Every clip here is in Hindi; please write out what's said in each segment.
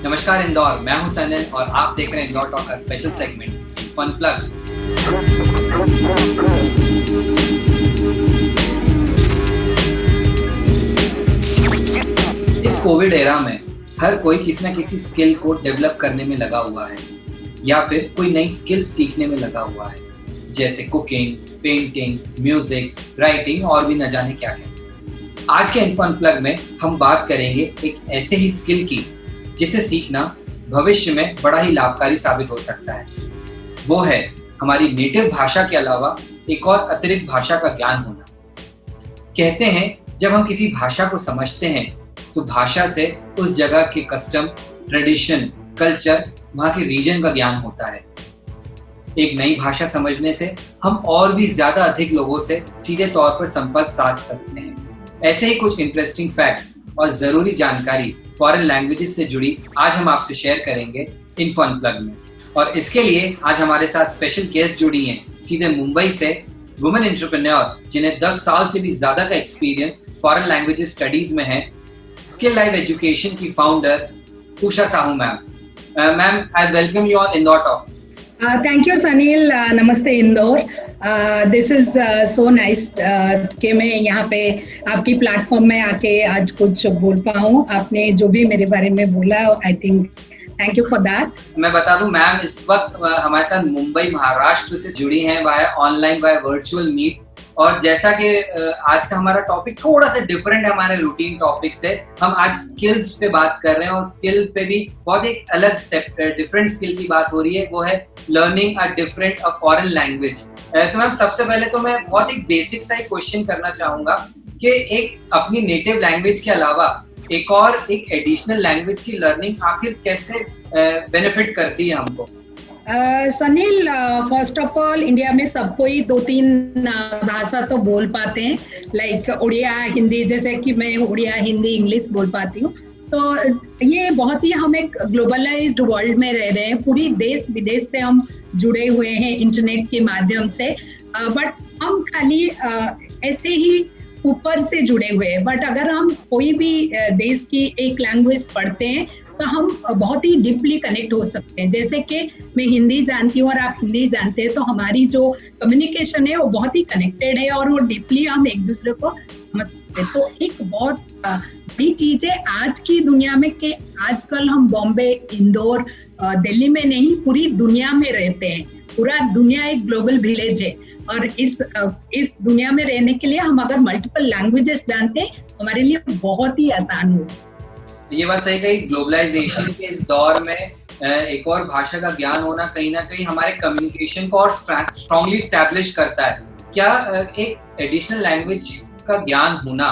नमस्कार इंदौर, मैं हूं सनिल और आप देख रहे हैं इंदौर टॉक का स्पेशल सेगमेंट फन प्लग। इस कोविड एरा में हर कोई किसी न किसी स्किल को डेवलप करने में लगा हुआ है या फिर कोई नई स्किल सीखने में लगा हुआ है, जैसे कुकिंग, पेंटिंग, म्यूजिक, राइटिंग और भी न जाने क्या है। आज के इनफन प्लग में हम बात करेंगे एक ऐसे ही स्किल की जिसे सीखना भविष्य में बड़ा ही लाभकारी साबित हो सकता है। वो है हमारी नेटिव भाषा के अलावा एक और अतिरिक्त भाषा का ज्ञान होना। कहते हैं जब हम किसी भाषा को समझते हैं तो भाषा से उस जगह के कस्टम, ट्रेडिशन, कल्चर, वहाँ के रीजन का ज्ञान होता है। एक नई भाषा समझने से हम और भी ज्यादा अधिक लोगों से सीधे तौर पर संपर्क साध सकते हैं। ऐसे ही कुछ इंटरेस्टिंग फैक्ट्स और जरूरी जानकारी फॉरेन लैंग्वेजेस से जुड़ी आज हम आपसे शेयर करेंगे इन फन प्लग में। और इसके लिए आज हमारे साथ स्पेशल गेस्ट जुड़ी हैं सीधे मुंबई से, वुमेन एंटरप्रेन्योर जिन्हें 10 साल से भी ज्यादा का एक्सपीरियंस फॉरेन लैंग्वेजेस स्टडीज में है, स्किल लाइव एजुकेशन की founder Usha Sahu ma'am. Ma'am, I welcome you on Indore talk. Thank you Sunil, नमस्ते Indore. This is so nice कि मैं यहाँ पे आपकी प्लेटफॉर्म में आके आज कुछ बोल पाऊँ। आपने जो भी मेरे बारे में बोला, I think thank you for that. मैं बता दूं मैम इस वक्त हमारे साथ मुंबई महाराष्ट्र से जुड़ी हैं via online, via virtual meet. और जैसा कि आज का हमारा टॉपिक थोड़ा सा डिफरेंट है हमारे रूटीन टॉपिक से, हम आज स्किल्स पे बात कर रहे हैं और स्किल पे भी बहुत एक अलग डिफरेंट स्किल की बात हो रही है, वो है लर्निंग अ फॉरेन लैंग्वेज। तो मैम सबसे पहले तो मैं बहुत एक बेसिक सा एक क्वेश्चन करना चाहूंगा कि एक अपनी नेटिव लैंग्वेज के अलावा एक एडिशनल लैंग्वेज की लर्निंग आखिर कैसे बेनिफिट करती है हमको? Sunil, first of all India में सबको ही 2-3 भाषा तो बोल पाते हैं, लाइक उड़िया, हिंदी। जैसे कि मैं उड़िया, हिंदी, इंग्लिश बोल पाती हूँ। तो ये बहुत ही, हम एक ग्लोबलाइज्ड वर्ल्ड में रह रहे हैं, पूरी देश विदेश से हम जुड़े हुए हैं इंटरनेट के माध्यम से। बट हम खाली ऐसे ही ऊपर से जुड़े हुए हैं। बट अगर हम कोई भी देश की एक लैंग्वेज पढ़ते हैं तो हम बहुत ही डीपली कनेक्ट हो सकते हैं। जैसे कि मैं हिंदी जानती हूँ और आप हिंदी जानते हैं, तो हमारी जो कम्युनिकेशन है वो बहुत ही कनेक्टेड है और वो डीपली हम एक दूसरे को समझते हैं। तो एक बहुत बड़ी चीज है आज की दुनिया में कि आजकल हम बॉम्बे, इंदौर, दिल्ली में नहीं, पूरी दुनिया में रहते हैं। पूरा दुनिया एक ग्लोबल विलेज है और इस दुनिया में रहने के लिए हम अगर मल्टीपल लैंग्वेजेस जानते हैं हमारे लिए बहुत ही आसान हो। ये बात सही कही, ग्लोबलाइजेशन के इस दौर में एक और भाषा का ज्ञान होना कहीं ना कहीं हमारे कम्युनिकेशन को और स्ट्रांगली स्टैब्लिश करता है। क्या एक एडिशनल लैंग्वेज का ज्ञान होना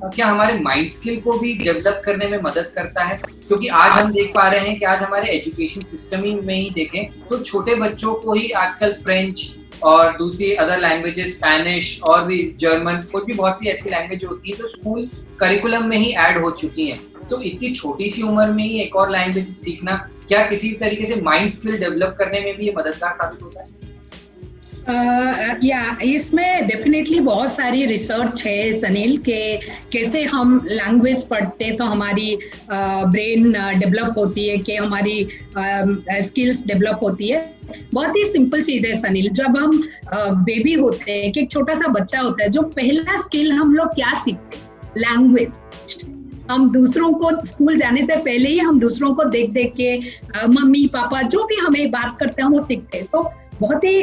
क्या हमारे माइंड स्किल को भी डेवलप करने में मदद करता है? क्योंकि आज हम देख पा रहे हैं कि आज हमारे एजुकेशन सिस्टम में ही देखें तो छोटे बच्चों को ही आजकल फ्रेंच और दूसरी अदर लैंग्वेजेस, स्पेनिश और भी जर्मन, कुछ भी बहुत सी ऐसी लैंग्वेज होती है तो स्कूल करिकुलम में ही ऐड हो चुकी हैं। तो इतनी छोटी सी उम्र में ही एक और लैंग्वेज सीखना क्या किसी तरीके से माइंड स्किल डेवलप करने में भी ये मददगार साबित होता है? इसमें डेफिनेटली बहुत सारी रिसर्च है सनील, के कैसे हम लैंग्वेज पढ़ते हैं तो हमारी ब्रेन डेवलप होती है, कि हमारी स्किल्स डेवलप होती है। बहुत ही सिंपल चीज है सनील, जब हम बेबी होते हैं, कि एक छोटा सा बच्चा होता है, जो पहला स्किल हम लोग क्या सीखते हैं? लैंग्वेज। हम दूसरों को, स्कूल जाने से पहले ही हम दूसरों को देख देख के मम्मी पापा जो भी हमें बात करते हैं वो सीखते हैं। तो बहुत ही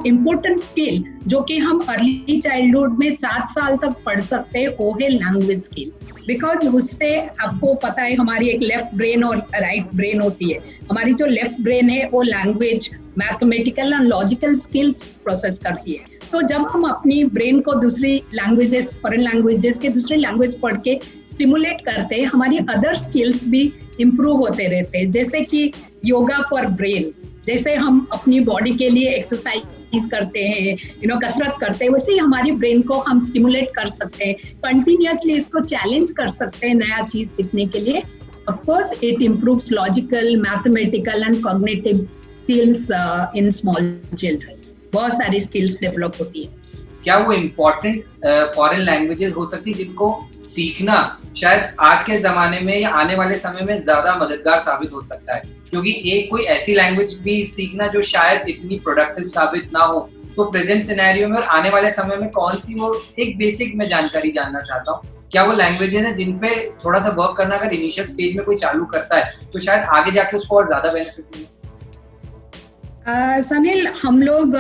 इम्पोर्टेंट स्किल जो कि हम अर्ली चाइल्डहुड में 7 साल तक पढ़ सकते हैं, वो है लैंग्वेज स्किल। बिकॉज उससे आपको पता है हमारी एक लेफ्ट ब्रेन और राइट ब्रेन होती है। हमारी जो लेफ्ट ब्रेन है वो language, mathematical and logical skills process करती है। तो जब हम अपनी ब्रेन को दूसरी लैंग्वेजेस, फॉरेन लैंग्वेजेस के दूसरी लैंग्वेज पढ़ के स्टिमुलेट करते हैं, हमारी अदर स्किल्स भी इम्प्रूव होते रहते हैं। जैसे कि योगा फॉर ब्रेन, जैसे हम अपनी बॉडी के लिए एक्सरसाइज करते हैं, कसरत करते हैं, वैसे ही हमारी ब्रेन को हम स्टिमुलेट कर सकते हैं, कंटिन्यूअसली इसको चैलेंज कर सकते हैं नया चीज सीखने के लिए। Of course it improves logical, mathematical and cognitive skills in small children. बहुत सारी स्किल्स डेवलप होती है। क्या वो इम्पोर्टेंट फॉरेन लैंग्वेजेस हो सकती है जिनको सीखना शायद आज के ज़माने में या आने वाले समय में ज़्यादा मददगार साबित हो सकता है, क्योंकि एक कोई ऐसी लैंग्वेज भी सीखना जो शायद इतनी प्रोडक्टिव साबित ना हो, तो प्रेजेंट सिनेरियो में और आने वाले समय में कौन सी वो एक बेसिक मैं जानकारी जानना चाहता हूँ। क्या वो लैंग्वेजेस हैं जिन पे थोड़ा सा वर्क करना अगर इनिशियल स्टेज में कोई चालू करता है तो शायद आगे जाके उसको और ज़्यादा बेनिफिट मिले? सनील, हम लोग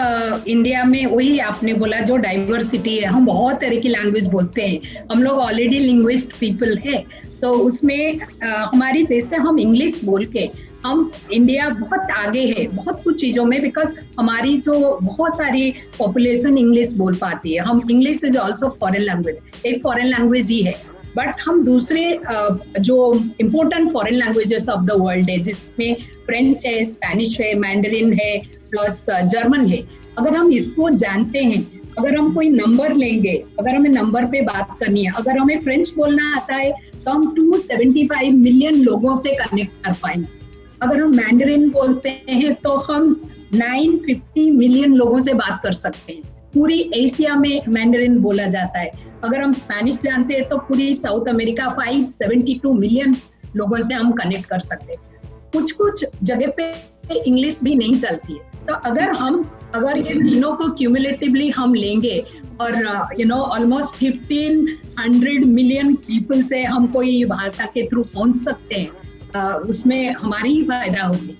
इंडिया में वही आपने बोला जो डाइवर्सिटी है, हम बहुत तरह की लैंग्वेज बोलते हैं, हम लोग ऑलरेडी लिंग्विस्ट पीपल है, तो उसमें हमारी जैसे हम इंग्लिश बोल के हम इंडिया बहुत आगे है बहुत कुछ चीज़ों में, बिकॉज हमारी जो बहुत सारी पॉपुलेशन इंग्लिश बोल पाती है। हम English is also foreign language, एक फॉरेन लैंग्वेज ही है, बट हम दूसरे जो important foreign languages of the world है जिसमें फ्रेंच है, स्पेनिश है, मैंडरिन है, प्लस जर्मन है, अगर हम इसको जानते हैं, अगर हम कोई नंबर लेंगे, अगर हमें नंबर पे बात करनी है, अगर हमें फ्रेंच बोलना आता है तो हम 275 मिलियन लोगों से कनेक्ट कर पाएंगे। अगर हम मैंडरिन बोलते हैं तो हम 950 मिलियन लोगों से बात कर सकते हैं। पूरी एशिया में मैंडरिन बोला जाता है। अगर हम स्पेनिश जानते हैं तो पूरी साउथ अमेरिका 572 मिलियन लोगों से हम कनेक्ट कर सकते हैं। कुछ कुछ जगह पे इंग्लिश भी नहीं चलती है, तो अगर ये तीनों को क्यूमुलेटिवली हम लेंगे और ऑलमोस्ट 1500 मिलियन पीपल से हम कोई भाषा के थ्रू पहुंच सकते हैं, उसमें हमारी ही फायदा होगी।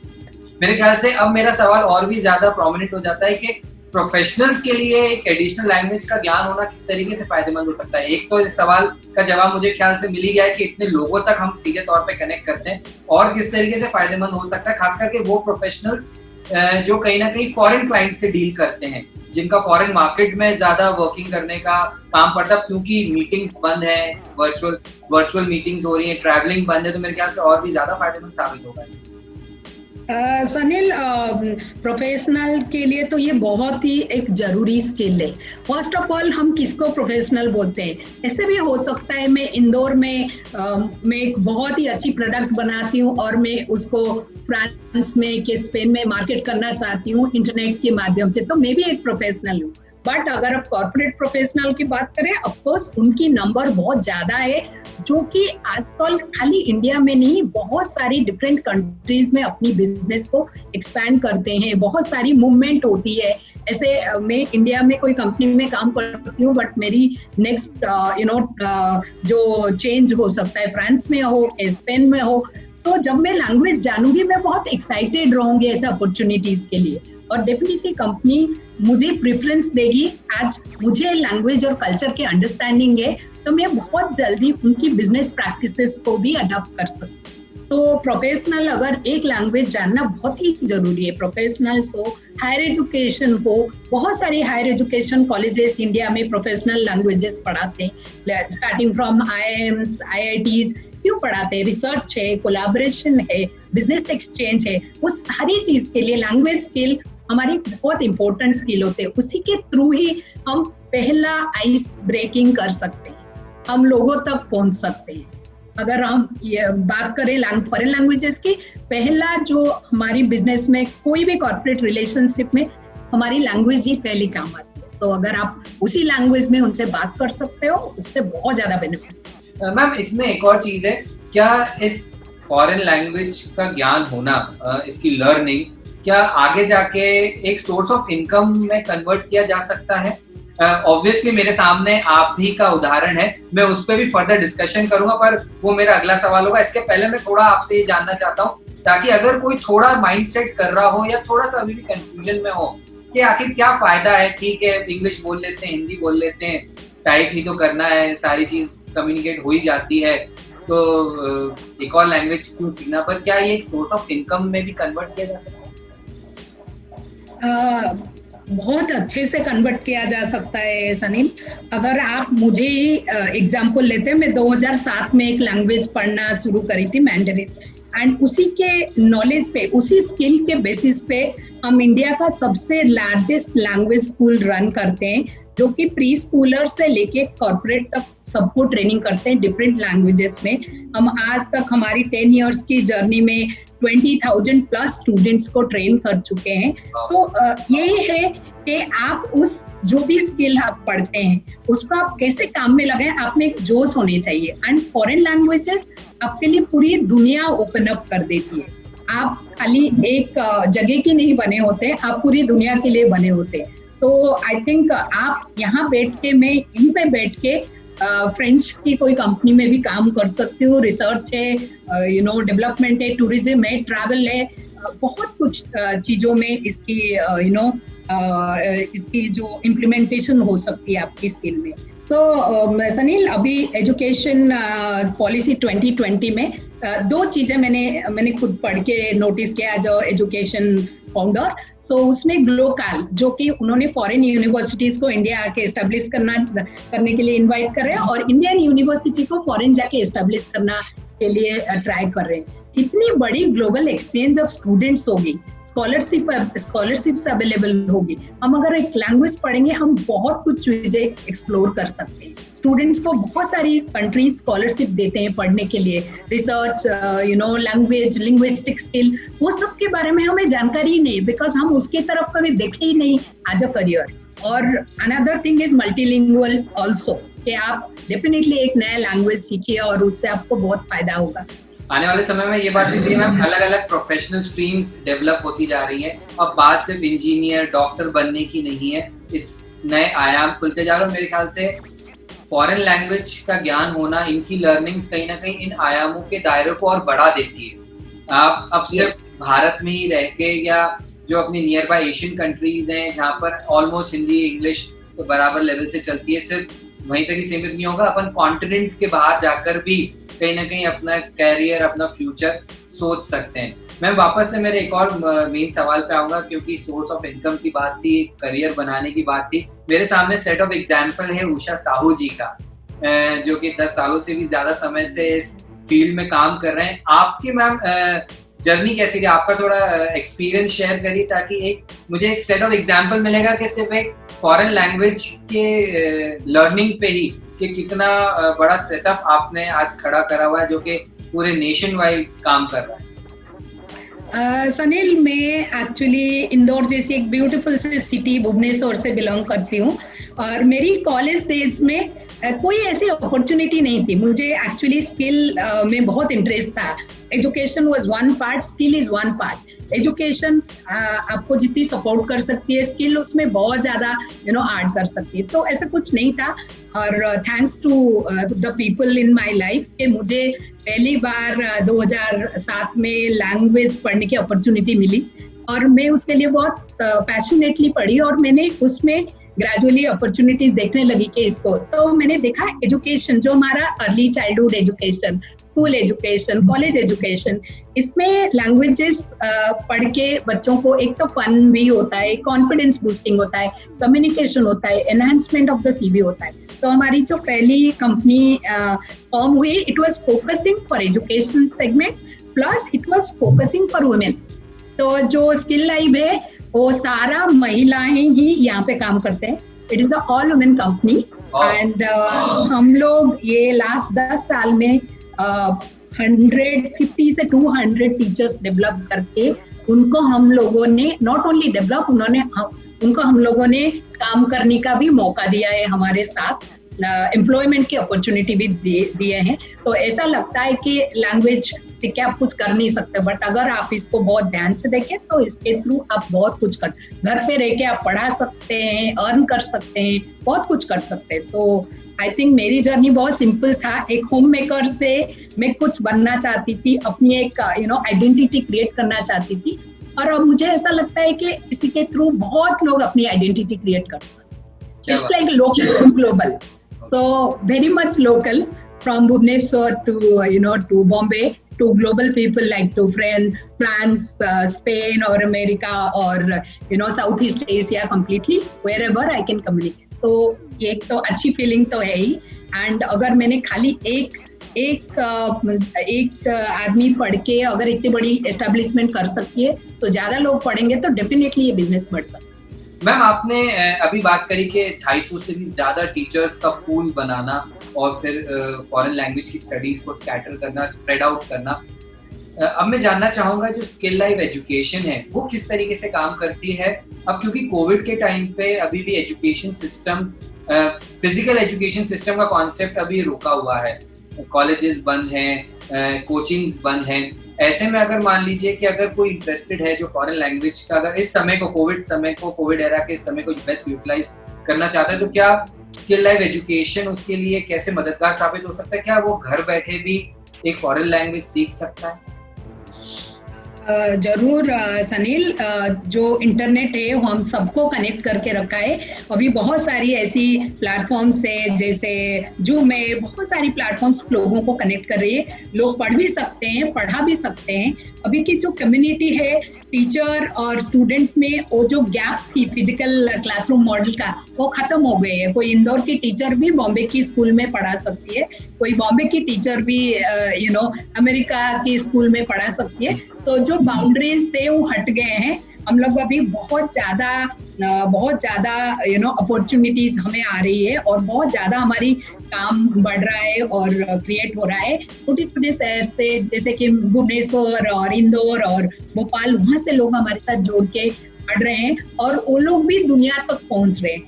मेरे ख्याल से अब मेरा सवाल और भी ज्यादा प्रोमिनेंट हो जाता है कि प्रोफेशनल्स के लिए एक एडिशनल लैंग्वेज का ज्ञान होना किस तरीके से फायदेमंद हो सकता है। एक तो इस सवाल का जवाब मुझे ख्याल से मिल ही गया है कि इतने लोगों तक हम सीधे तौर पे कनेक्ट करते हैं, और किस तरीके से फायदेमंद हो सकता है खास करके वो प्रोफेशनल्स जो कहीं ना कहीं फॉरेन क्लाइंट से डील करते हैं, जिनका फॉरेन मार्केट में ज्यादा वर्किंग करने का काम पड़ता है, क्योंकि मीटिंग्स बंद है, वर्चुअल मीटिंग्स हो रही है, ट्रैवलिंग बंद है, तो मेरे ख्याल से और भी ज्यादा फायदेमंद साबित होगा। सनील, प्रोफेशनल के लिए तो ये बहुत ही एक जरूरी स्किल है। फर्स्ट ऑफ ऑल हम किसको प्रोफेशनल बोलते हैं? ऐसे भी हो सकता है मैं इंदौर में मैं एक बहुत ही अच्छी प्रोडक्ट बनाती हूँ और मैं उसको फ्रांस में कि स्पेन में मार्केट करना चाहती हूँ इंटरनेट के माध्यम से, तो मैं भी एक प्रोफेशनल हूँ। बट अगर आप कॉर्पोरेट प्रोफेशनल की बात करें, ऑफकोर्स उनकी नंबर बहुत ज्यादा है, जो कि आजकल खाली इंडिया में नहीं बहुत सारी डिफरेंट कंट्रीज में अपनी बिजनेस को एक्सपैंड करते हैं, बहुत सारी मूवमेंट होती है। ऐसे मैं इंडिया में कोई कंपनी में काम करती हूँ, बट मेरी नेक्स्ट जो चेंज हो सकता है फ्रांस में हो, स्पेन में हो, तो जब मैं लैंग्वेज जानूंगी मैं बहुत एक्साइटेड रहूंगी ऐसे अपॉर्चुनिटीज के लिए, और डेफिनेटली कंपनी मुझे प्रेफरेंस देगी। आज मुझे लैंग्वेज और कल्चर की अंडरस्टैंडिंग है, तो मैं बहुत जल्दी उनकी बिजनेस प्रैक्टिसेस को भी अडॉप्ट कर सकती हूँ। तो प्रोफेशनल अगर एक लैंग्वेज जानना बहुत ही जरूरी है। प्रोफेशनल्स हो, हायर एजुकेशन हो, बहुत सारे हायर एजुकेशन कॉलेजेस इंडिया में प्रोफेशनल लैंग्वेजेस पढ़ाते हैं, स्टार्टिंग फ्रॉम IIMs, IITs क्यों पढ़ाते हैं? रिसर्च है, कोलैबोरेशन है, बिजनेस एक्सचेंज है, वो सारी चीज के लिए लैंग्वेज स्किल हमारी बहुत इंपॉर्टेंट स्किल होते हैं। उसी के थ्रू ही हम पहला आइस ब्रेकिंग कर सकते हैं, हम लोगों तक पहुंच सकते हैं। अगर हम ये बात करें फॉरेन लैंग्वेजेस की, पहला जो हमारी बिजनेस में कोई भी कॉर्पोरेट रिलेशनशिप में हमारी लैंग्वेज ही पहली काम आती है, तो अगर आप उसी लैंग्वेज में उनसे बात कर सकते हो उससे बहुत ज्यादा बेनिफिट। मैम, इसमें एक और चीज है, क्या इस फॉरेन लैंग्वेज का ज्ञान होना, इसकी लर्निंग क्या आगे जाके एक सोर्स ऑफ इनकम में कन्वर्ट किया जा सकता है? ऑब्वियसली मेरे सामने आप भी का उदाहरण है, मैं उस पर भी फर्दर डिस्कशन करूंगा, पर वो मेरा अगला सवाल होगा। इसके पहले मैं थोड़ा आपसे ये जानना चाहता हूँ, ताकि अगर कोई थोड़ा माइंडसेट कर रहा हो या थोड़ा सा अभी भी कंफ्यूजन में हो कि आखिर क्या फायदा है, ठीक है इंग्लिश बोल लेते हैं, हिंदी बोल लेते हैं, टाइप ही तो करना है, सारी चीज कम्युनिकेट हो ही जाती है, तो एक और लैंग्वेज क्यों सीखना? पर क्या ये एक सोर्स ऑफ इनकम में भी कन्वर्ट किया जा सकता है? बहुत अच्छे से कन्वर्ट किया जा सकता है सनील। अगर आप मुझे एग्जाम्पल लेते हैं, मैं 2007 में एक लैंग्वेज पढ़ना शुरू करी थी, मैंडरिन, एंड उसी के नॉलेज पे, उसी स्किल के बेसिस पे हम इंडिया का सबसे लार्जेस्ट लैंग्वेज स्कूल रन करते हैं, जो कि प्री स्कूलर से लेके कॉर्पोरेट तक सबको ट्रेनिंग करते हैं डिफरेंट लैंग्वेजेस में। हम आज तक हमारी 10 इयर्स की जर्नी में 20,000 प्लस स्टूडेंट्स को ट्रेन कर चुके हैं। तो यही है कि आप उस जो भी स्किल आप पढ़ते हैं उसको आप कैसे काम में लगाएं, आप में एक जोश होने चाहिए। एंड फॉरेन लैंग्वेजेस आपके लिए पूरी दुनिया ओपन अप कर देती है। आप खाली एक जगह के नहीं बने होते, आप पूरी दुनिया के लिए बने होते हैं। तो आई थिंक आप यहाँ बैठ के, मैं इन पे बैठ के फ्रेंच की कोई कंपनी में भी काम कर सकती हूँ। रिसर्च है, डेवलपमेंट है, टूरिज्म है, ट्रैवल है, बहुत कुछ चीजों में इसकी इसकी जो इम्प्लीमेंटेशन हो सकती है आपकी स्किल में। तो सनील, अभी एजुकेशन पॉलिसी 2020 में दो चीजें मैंने खुद पढ़ के नोटिस किया एज एजुकेशन फाउंडर। सो उसमें ग्लोकाल, जो कि उन्होंने फॉरेन यूनिवर्सिटीज को इंडिया आके एस्टेब्लिश करने के लिए इनवाइट कर रहे हैं और इंडियन यूनिवर्सिटी को फॉरेन जाके एस्टेब्लिश करना के लिए ट्राई कर रहे हैं। इतनी बड़ी ग्लोबल एक्सचेंज ऑफ स्टूडेंट्स होगी, स्कॉलरशिप्स अवेलेबल होगी। हम अगर एक लैंग्वेज पढ़ेंगे हम बहुत कुछ चीजें एक्सप्लोर कर सकते हैं। स्टूडेंट्स को बहुत सारी कंट्रीज स्कॉलरशिप देते हैं पढ़ने के लिए, रिसर्च, लैंग्वेज, लिंग्विस्टिक स्किल, वो सब के बारे में हमें जानकारी ही नहीं, बिकॉज हम उसकी तरफ कभी देखे ही नहीं एज अ करियर। और another thing is multilingual also, कि आप डेफिनेटली एक नया लैंग्वेज सीखिए और उससे आपको बहुत फायदा होगा। आने वाले समय में ये बात भी थी मैम, अलग अलग प्रोफेशनल स्ट्रीम्स डेवलप होती जा रही है। अब बात सिर्फ इंजीनियर, डॉक्टर बनने की नहीं है, इस नए आयाम खुलते जा रहे हैं। मेरे ख्याल से फॉरेन लैंग्वेज का ज्ञान होना, इनकी लर्निंग्स कहीं ना कहीं इन आयामों के दायरे को और बढ़ा देती है। आप अब सिर्फ भारत में ही रह के, या जो अपनी नियर बाय एशियन कंट्रीज हैं जहाँ पर ऑलमोस्ट हिंदी इंग्लिश तो बराबर लेवल से चलती है, सिर्फ वहीं तक ही सीमित नहीं होगा। अपन कॉन्टिनेंट के बाहर जाकर भी कहीं ना कहीं अपना कैरियर, अपना फ्यूचर सोच सकते हैं। मैं वापस से मेरे एक और मेन सवाल पे आऊंगा, क्योंकि सोर्स ऑफ इनकम की बात थी, करियर बनाने की बात थी। मेरे सामने सेट ऑफ एग्जाम्पल है उषा साहू जी का, जो कि 10 सालों से भी ज्यादा समय से इस फील्ड में काम कर रहे हैं। आपकी मैम जर्नी कैसी रही, आपका थोड़ा एक्सपीरियंस शेयर करिए, ताकि मुझे एक सेट ऑफ एग्जाम्पल मिलेगा कि सिर्फ एक फॉरेन लैंग्वेज के लर्निंग पे ही कि कितना बड़ा सेटअप आपने आज खड़ा करा हुआ है, जो कि पूरे नेशन वाइड काम कर रहा है। सनील, मैं एक्चुअली इंदौर जैसी एक ब्यूटीफुल सी सिटी भुवनेश्वर से बिलोंग करती हूँ, और मेरी कॉलेज डेज में कोई ऐसी अपॉर्चुनिटी नहीं थी। मुझे एक्चुअली स्किल में बहुत इंटरेस्ट था। Education was one part, skill is one part. Education आपको जितनी सपोर्ट कर सकती है, स्किल उसमें बहुत ज्यादा ऐड कर सकती है। तो ऐसा कुछ नहीं था, और thanks to the people in my life कि मुझे पहली बार 2007 में लैंग्वेज पढ़ने की अपॉर्चुनिटी मिली, और मैं उसके लिए बहुत पैशनेटली पढ़ी, और मैंने उसमें ग्रेजुअली अपॉर्चुनिटीज देखने लगी कि इसको, तो मैंने देखा एजुकेशन, जो हमारा early childhood education, school education, college education, इसमें लैंग्वेजेस पढ़ के बच्चों को एक तो फन भी होता है, कॉन्फिडेंस बूस्टिंग होता है, कम्युनिकेशन होता है, एनहांसमेंट ऑफ द सीवी होता है। तो हमारी जो पहली कंपनी फॉर्म हुई, it was focusing for education segment, plus it was focusing for women. तो जो स्किल लाइव है वो सारा महिलाएं ही यहाँ पे काम करते हैं। It is a all women company, and हम लोग ये लास्ट 10 साल में 150 से 200 टीचर्स डेवलप करके उनको हम लोगों ने नॉट ओनली डेवलप, उनको हम लोगों ने काम करने का भी मौका दिया है, हमारे साथ एम्प्लॉयमेंट की अपॉर्चुनिटी भी दिए हैं। तो ऐसा लगता है कि लैंग्वेज से क्या आप कुछ कर नहीं सकते, बट अगर आप इसको बहुत ध्यान से देखें तो इसके थ्रू आप बहुत कुछ घर पे रह के आप पढ़ा सकते हैं, अर्न कर सकते हैं, बहुत कुछ कर सकते हैं। तो आई थिंक मेरी जर्नी बहुत सिंपल था। एक होम मेकर से मैं कुछ बनना चाहती थी, अपनी एक आइडेंटिटी क्रिएट करना चाहती थी, और अब मुझे ऐसा लगता है कि इसी के थ्रू बहुत लोग अपनी आइडेंटिटी क्रिएट कर सकते हैं। It's like local to global, so very much local, from Bhubaneswar to Bombay, to global people like to France, Spain or America or Southeast Asia, completely wherever I can communicate. तो एक तो अच्छी फीलिंग तो है ही, एंड अगर मैंने खाली एक आदमी पढ़ के अगर इतनी बड़ी एस्टेब्लिशमेंट कर सकती है, तो ज्यादा लोग पढ़ेंगे तो डेफिनेटली ये बिजनेस बढ़ सकता है। मैम आपने अभी बात करी कि 250 से भी ज़्यादा टीचर्स का पूल बनाना और फिर फॉरेन लैंग्वेज की स्टडीज़ को स्कैटर करना, स्प्रेड आउट करना। अब मैं जानना चाहूँगा जो स्किल लाइव एजुकेशन है, वो किस तरीके से काम करती है? अब क्योंकि कोविड के टाइम पे अभी भी education system physical education system का कॉन्सेप्ट अभी रुका हुआ है। कॉलेजेस बंद हैं, कोचिंग्स बंद हैं। ऐसे में अगर मान लीजिए कि अगर कोई इंटरेस्टेड है जो फॉरेन लैंग्वेज का अगर इस समय को कोविड एरा के इस समय को बेस्ट यूटिलाइज करना चाहता है, तो क्या स्किल लाइव एजुकेशन उसके लिए कैसे मददगार साबित हो सकता है? क्या वो घर बैठे भी एक फॉरेन लैंग्वेज सीख सकता है? जरूर सनील, जो इंटरनेट है वो हम सबको कनेक्ट करके रखा है। अभी बहुत सारी ऐसी प्लेटफॉर्म्स है, जैसे जूम है, बहुत सारी प्लेटफॉर्म्स लोगों को कनेक्ट कर रही है। लोग पढ़ भी सकते हैं, पढ़ा भी सकते हैं। अभी की जो कम्युनिटी है टीचर और स्टूडेंट में, वो जो गैप थी फिजिकल क्लासरूम मॉडल का, वो खत्म हो गई है। कोई इंदौर की टीचर भी बॉम्बे की स्कूल में पढ़ा सकती है, कोई बॉम्बे की टीचर भी अमेरिका की स्कूल में पढ़ा सकती है। तो जो बाउंड्रीज थे वो हट गए हैं। हम लोग अभी बहुत ज्यादा अपॉर्चुनिटीज हमें आ रही है और बहुत ज्यादा हमारी काम बढ़ रहा है और क्रिएट हो रहा है। छोटे छोटे शहर से, जैसे कि भुवनेश्वर और इंदौर और भोपाल, वहां से लोग हमारे साथ जोड़ के पढ़ रहे हैं और वो लोग भी दुनिया तक पहुंच रहे हैं।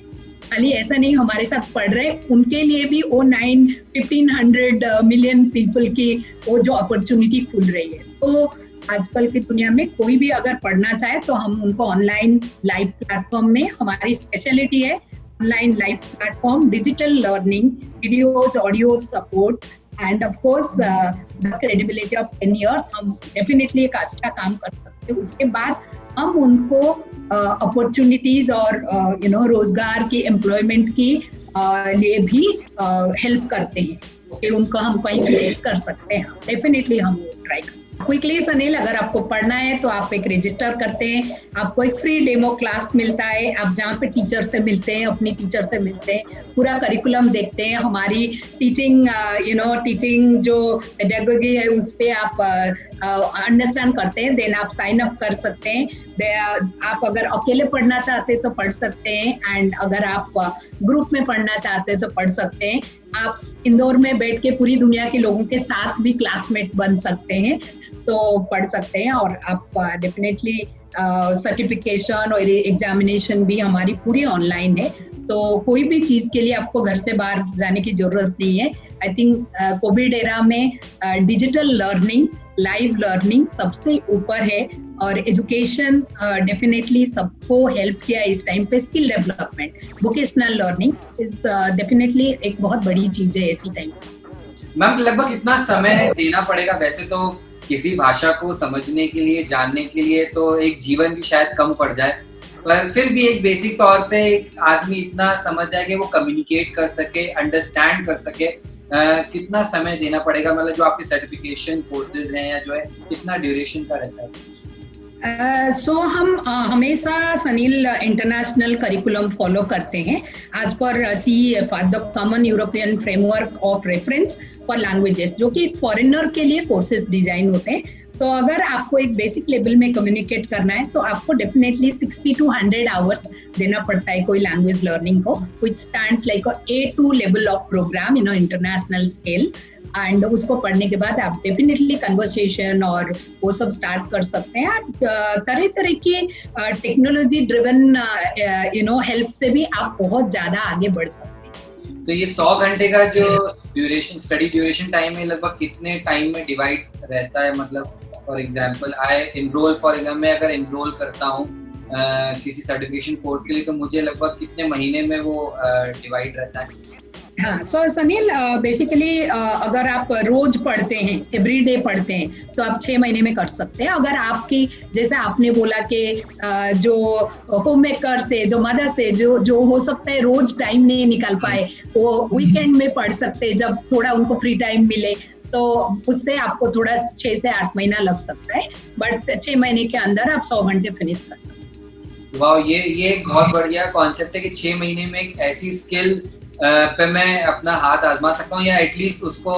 खाली ऐसा नहीं हमारे साथ पढ़ रहे, उनके लिए भी वो 1500 मिलियन पीपल की वो जो अपॉर्चुनिटी खुल रही है। तो आजकल की दुनिया में कोई भी अगर पढ़ना चाहे तो हम उनको ऑनलाइन लाइव प्लेटफॉर्म में, हमारी स्पेशलिटी है online live platform, digital learning, videos, audio support end of course the credibility of 10 years। हम डेफिनेटली एक अच्छा काम कर सकते हैं। उसके बाद हम उनको अपॉर्चुनिटीज और रोजगार की, एम्प्लॉयमेंट की लिए भी हेल्प करते हैं कि उनको हम कहीं प्लेस कर सकते हैं। डेफिनेटली हम ट्राई करते हैं। क्विकली सनील, अगर आपको पढ़ना है तो आप एक रजिस्टर करते हैं, आपको एक फ्री डेमो क्लास मिलता है, आप जहाँ पे टीचर से मिलते हैं, अपनी टीचर से मिलते हैं, पूरा करिकुलम देखते हैं, हमारी टीचिंग टीचिंग जो पेडागोजी है उस पे आप अंडरस्टैंड करते हैं। देन आप साइन अप कर सकते हैं। आप अगर अकेले पढ़ना चाहते हैं तो पढ़ सकते हैं, एंड अगर आप ग्रुप में पढ़ना चाहते हैं तो पढ़ सकते हैं। आप इंदौर में बैठ के पूरी दुनिया के लोगों के साथ भी क्लासमेट बन सकते हैं, तो पढ़ सकते हैं। और आप डेफिनेटली सर्टिफिकेशन और एग्जामिनेशन भी हमारी पूरी ऑनलाइन है, तो कोई भी चीज के लिए आपको घर से बाहर जाने की जरूरत नहीं है। आई थिंक कोविड एरा में डिजिटल लर्निंग, लाइव लर्निंग सबसे ऊपर है, और एजुकेशन डेफिनेटली सबको हेल्प किया इस टाइम पे। Skill development, vocational learning is definitely एक बहुत बड़ी चीज है इसी टाइम। मैम लगभग कितना समय देना पड़ेगा? वैसे तो किसी भाषा को समझने के लिए, जानने के लिए तो एक जीवन भी शायद कम पड़ जाए, पर फिर भी एक बेसिक तौर पे एक आदमी इतना समझ जाए कि वो कम्युनिकेट कर सके, अंडरस्टैंड कर सके, कितना समय देना पड़ेगा? मतलब जो आपके सर्टिफिकेशन कोर्सेज हैं या जो है, कितना ड्यूरेशन का रहता है? हम हमेशा सनील इंटरनेशनल करिकुलम फॉलो करते हैं आज पर CEFR, the common European framework of reference for languages, जो कि फॉरेनर के लिए कोर्सेज डिजाइन होते हैं। तो अगर आपको एक बेसिक लेवल में कम्युनिकेट करना है तो आपको डेफिनेटली 60 to 100 आवर्स देना पड़ता है कोई लैंग्वेज लर्निंग को, which stands like a A2 level of program, international scale। And उसको पढ़ने के बाद आप डेफिनेटली कन्वर्सेशन और वो सब स्टार्ट कर सकते हैं। तरह तरह की टेक्नोलॉजी ड्रिवन हेल्प से भी आप बहुत ज्यादा आगे बढ़ सकते हैं। तो ये 100 घंटे का जो ड्यूरेशन, स्टडी ड्यूरेशन टाइम है, लगभग कितने टाइम में डिवाइड रहता है? मतलब फॉर एग्जांपल मैं अगर इनरोल करता हूँ किसी सर्टिफिकेशन कोर्स के लिए, तो मुझे लगभग कितने महीने में वो डिवाइड रहता है? हाँ, सो सनील, बेसिकली अगर आप रोज पढ़ते हैं, एवरीडे पढ़ते हैं, तो आप 6 महीने में कर सकते हैं। अगर आपकी, जैसे आपने बोला कि जो होम मेकर से, जो मदर से, जो हो सकता है रोज टाइम नहीं निकाल पाए, वो वीकेंड में पढ़ सकते हैं जब थोड़ा उनको फ्री टाइम मिले, तो उससे आपको थोड़ा 6 से 8 महीना लग सकता है, बट 6 महीने के अंदर आप 100 घंटे फिनिश कर सकते हैं। वाह, ये एक बहुत बढ़िया कॉन्सेप्ट है कि 6 महीने में एक ऐसी स्किल पे मैं अपना हाथ आजमा सकता हूँ, या एटलीस्ट उसको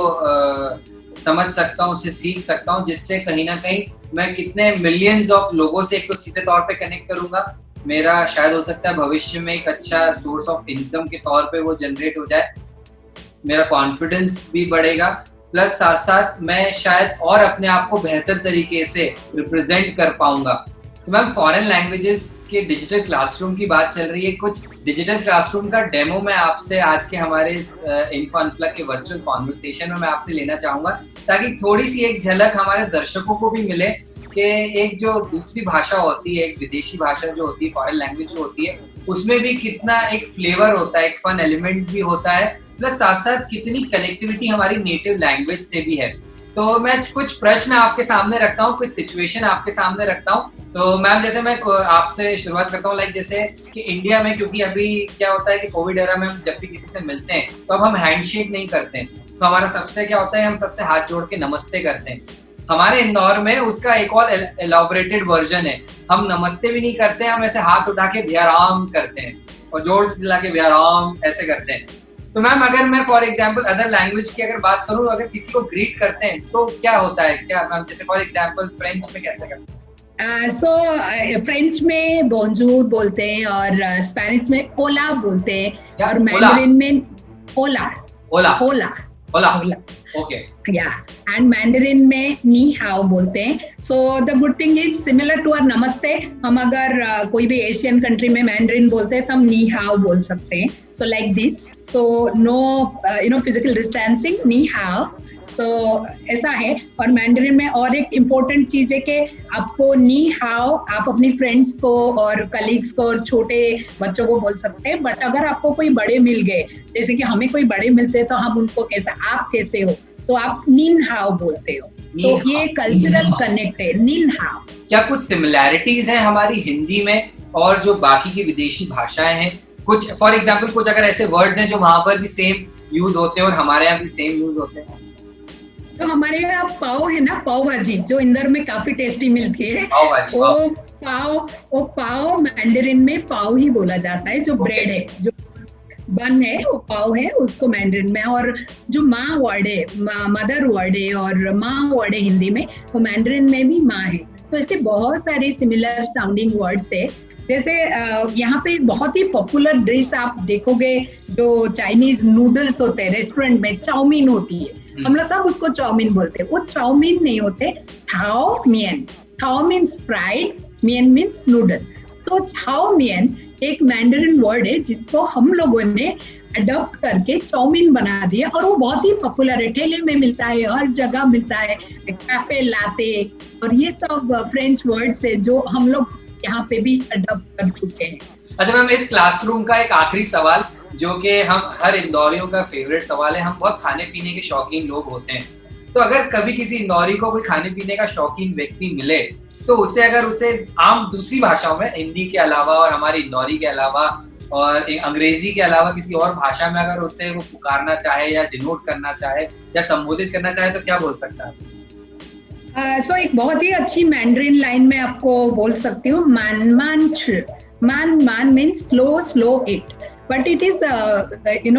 समझ सकता हूँ, उससे सीख सकता हूँ, जिससे कहीं ना कहीं मैं कितने मिलियंस ऑफ लोगों से एक तो सीधे तौर पे कनेक्ट करूंगा, मेरा शायद हो सकता है भविष्य में एक अच्छा सोर्स ऑफ इनकम के तौर पे वो जनरेट हो जाए, मेरा कॉन्फिडेंस भी बढ़ेगा, प्लस साथ साथ मैं शायद और अपने आप को बेहतर तरीके से रिप्रेजेंट कर पाऊंगा। तो मैम फॉरेन लैंग्वेजेस के डिजिटल क्लासरूम की बात चल रही है, कुछ डिजिटल क्लासरूम का डेमो मैं आपसे आज के हमारे इस इन्फो अनप्लग के वर्चुअल कॉन्वर्सेशन में मैं आपसे लेना चाहूंगा, ताकि थोड़ी सी एक झलक हमारे दर्शकों को भी मिले कि एक जो दूसरी भाषा होती है, एक विदेशी भाषा जो होती है, फॉरेन लैंग्वेज जो होती है, उसमें भी कितना एक फ्लेवर होता है, एक फन एलिमेंट भी होता है, प्लस साथ साथ कितनी कनेक्टिविटी हमारी नेटिव लैंग्वेज से भी है। तो मैं कुछ प्रश्न आपके सामने रखता हूँ, कुछ सिचुएशन आपके सामने रखता हूँ। तो मैम जैसे मैं आपसे शुरुआत करता हूँ, लाइक जैसे कि इंडिया में, क्योंकि अभी क्या होता है कि कोविड एरा में हम जब भी किसी से मिलते हैं तो अब हम हैंडशेक नहीं करते हैं, तो हमारा सबसे क्या होता है, हम सबसे हाथ जोड़ के नमस्ते करते हैं। हमारे इंदौर में उसका एक और एलॉबरेटेड वर्जन है, हम नमस्ते भी नहीं करते हैं, हम ऐसे हाथ उठा के भियाराम करते हैं और जोर से चिल्ला के भियाराम ऐसे करते हैं। तो मैम अगर मैं फॉर एग्जांपल अदर लैंग्वेज की अगर बात करूं, अगर किसी को ग्रीट करते हैं तो क्या होता है, क्या मैम जैसे फॉर एग्जांपल फ्रेंच में कैसे करते हैं? फ्रेंच में बोंजूर बोलते हैं और स्पेनिश में ओला बोलते हैं और ओला? मैंडरिन में hola hola hola hola hola okay या एंड मैंडरिन में नी हाउ बोलते हैं। So the good thing is similar to our नमस्ते, हम अगर कोई भी एशियन कंट्री में मैंडरिन बोलते हैं तो हम नी हाउ बोल सकते हैं। So like this, so no physical distancing, ni hao, तो ऐसा है। और मैंडरिन में और एक इम्पोर्टेंट चीज है कि आपको नी हाउ आप अपनी फ्रेंड्स को और कलीग्स को और छोटे बच्चों को बोल सकते हैं, बट अगर आपको कोई बड़े मिल गए, जैसे कि हमें कोई बड़े मिलते हैं तो हम उनको कैसे, आप कैसे हो, तो आप नीन हाउ बोलते हो। तो ये कल्चरल कनेक्ट है, नीन हाउ। क्या कुछ सिमिलैरिटीज हैं हमारी हिंदी में और जो बाकी की विदेशी भाषाएं हैं? कुछ फॉर एग्जांपल कुछ अगर ऐसे वर्ड्स हैं जो वहां पर भी सेम यूज होते हैं और हमारे यहाँ भी सेम यूज होते हैं? तो हमारे यहाँ पाव है ना, पाव भाजी जो इंदौर में काफी टेस्टी मिलती है, वो पाव मैंडरिन में पाव ही बोला जाता है। जो ब्रेड है, जो बन है, वो पाव है, उसको मैंडरिन में। और जो माँ वर्ड है, मदर वर्ड है और माँ वर्ड है हिंदी में, वो मैंडरिन में भी माँ है। तो ऐसे बहुत सारे सिमिलर साउंडिंग वर्ड्स है। जैसे यहाँ पे बहुत ही पॉपुलर डिश आप देखोगे, जो चाइनीज नूडल्स होते हैं रेस्टोरेंट में, चाउमीन होती है, हम लोग सब उसको चाउमीन बोलते हैं। वो चाउमीन नहीं होते, थाओ मियन। थाओ मीन्स फ्राइड, मियन मीन्स नूडल। तो चाओ मियन एक मैंडरिन वर्ड है जिसको हम लोगों ने अडॉप्ट करके चाउमीन बना दिया, और वो बहुत ही पॉपुलर है, ठेले में मिलता है, हर जगह मिलता है, कैफे लाते, और ये सब फ्रेंच वर्ड्स है जो हम लोग यहाँ पे भी अडॉप्ट कर चुके हैं। अच्छा मैम, इस क्लासरूम का एक आखिरी सवाल जो कि हम हर इंदौरियों का फेवरेट सवाल है, हम बहुत खाने पीने के शौकीन लोग होते हैं, तो अगर कभी किसी इंदौरी को कोई खाने पीने का शौकीन व्यक्ति मिले तो उसे अगर उसे आम दूसरी भाषाओं में, हिंदी के अलावा और हमारी इंदौरी के अलावा और अंग्रेजी के अलावा किसी और भाषा में अगर उससे वो पुकारना चाहे या डिनोट करना चाहे या संबोधित करना चाहे तो क्या बोल सकता है? सो एक बहुत ही अच्छी मैंडरिन लाइन में आपको बोल सकती हूँ, मान मान छ। मान means slow it, but it is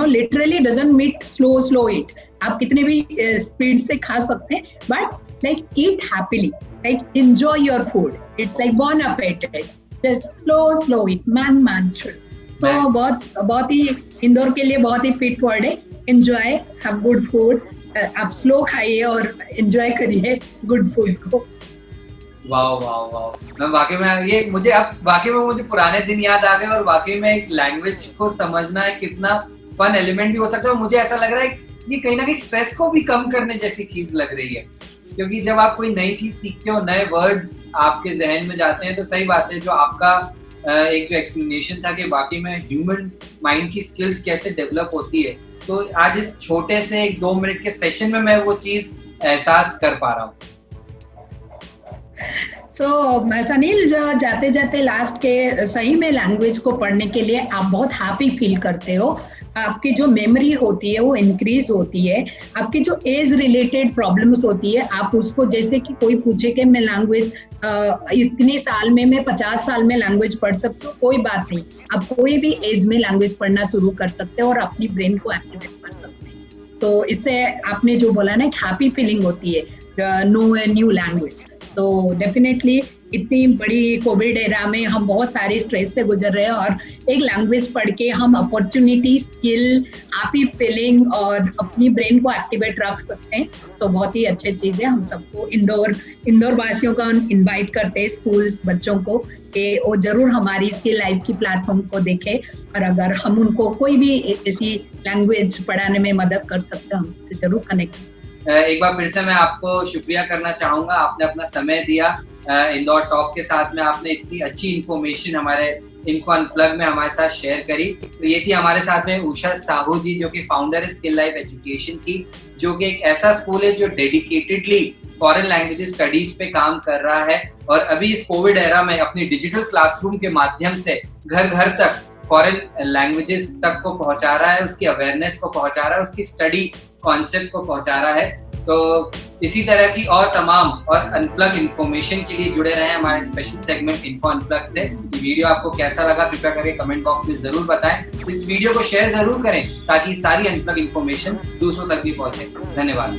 literally doesn't mean slow it. आप कितने भी स्पीड से खा सकते हैं, but like eat happily, like enjoy your food, it's like bon appetit, just slow it, मान छ। सो बहुत ही इंदौर के लिए बहुत ही फिट वर्ड है, एंजॉय, हैव गुड फूड। आप स्लो खाइए और एंजॉय करिए गुड फूड को। वाह वाह वाह मैं वाकई में ये मुझे अब वाकई में मुझे पुराने दिन याद आ गए, और वाकई में एक लैंग्वेज को समझना है कितना फन एलिमेंट भी हो सकता है। मुझे ऐसा लग रहा है ये कहीं ना कहीं स्ट्रेस को भी कम करने जैसी चीज लग रही है, क्योंकि जब आप कोई नई चीज सीखते हो, नए वर्ड्स आपके जहन में जाते हैं, तो सही बात है जो आपका एक जो एक्सप्लेनेशन था कि वाकई में ह्यूमन माइंड की स्किल्स कैसे डेवलप होती है, तो आज इस छोटे से 1-2 मिनट के सेशन में मैं वो चीज एहसास कर पा रहा हूँ। सनील, जो जाते जाते लास्ट के सही में लैंग्वेज को पढ़ने के लिए आप बहुत हैप्पी फील करते हो, आपकी जो मेमोरी होती है वो इंक्रीज होती है, आपकी जो एज रिलेटेड प्रॉब्लम्स होती है आप उसको, जैसे कि कोई पूछे कि मैं लैंग्वेज इतने साल में, मैं 50 साल में लैंग्वेज पढ़ सकती हूँ, कोई बात नहीं, आप कोई भी एज में लैंग्वेज पढ़ना शुरू कर सकते हो और अपनी ब्रेन को एक्टिवेट कर सकते हैं। तो इससे आपने जो बोला ना, एक हैप्पी फीलिंग होती है नो ए न्यू लैंग्वेज, तो डेफिनेटली इतनी बड़ी कोविड एरा में हम बहुत सारे स्ट्रेस से गुजर रहे हैं और एक लैंग्वेज पढ़ के हम अपॉर्चुनिटी, स्किल, हैप्पी फीलिंग और अपनी ब्रेन को एक्टिवेट रख सकते हैं। तो बहुत ही अच्छी चीज है। हम सबको इंदौर वासियों का इनवाइट करते हैं, स्कूल्स बच्चों को, कि वो जरूर हमारी स्किल लाइफ की प्लेटफॉर्म को देखें और अगर हम उनको कोई भी ऐसी लैंग्वेज पढ़ाने में मदद कर सकते हैं, हमसे जरूर कनेक्ट। एक बार फिर से मैं आपको शुक्रिया करना चाहूँगा, आपने अपना समय दिया इंदौर टॉक के साथ में, आपने इतनी अच्छी इन्फॉर्मेशन हमारे इन्फो अनप्लग में हमारे साथ शेयर करी। तो ये थी हमारे साथ में उषा साहू जी, जो कि फाउंडर है स्किल लाइफ एजुकेशन की, जो कि एक ऐसा स्कूल है जो डेडिकेटेडली फॉरेन लैंग्वेजेस स्टडीज पे काम कर रहा है और अभी इस कोविड एरा में अपनी डिजिटल क्लासरूम के माध्यम से घर घर तक फॉरेन लैंग्वेजेस तक को पहुंचा रहा है, उसकी अवेयरनेस को पहुंचा रहा है, उसकी स्टडी कॉन्सेप्ट को पहुंचा रहा है। तो इसी तरह की और तमाम और अनप्लग इन्फॉर्मेशन के लिए जुड़े रहें हमारे स्पेशल सेगमेंट इन्फो अनप्लग से। ये वीडियो आपको कैसा लगा कृपया करके कमेंट बॉक्स में जरूर बताएं। इस वीडियो को शेयर जरूर करें ताकि सारी अनप्लग इन्फॉर्मेशन दूसरों तक भी पहुंचे। धन्यवाद।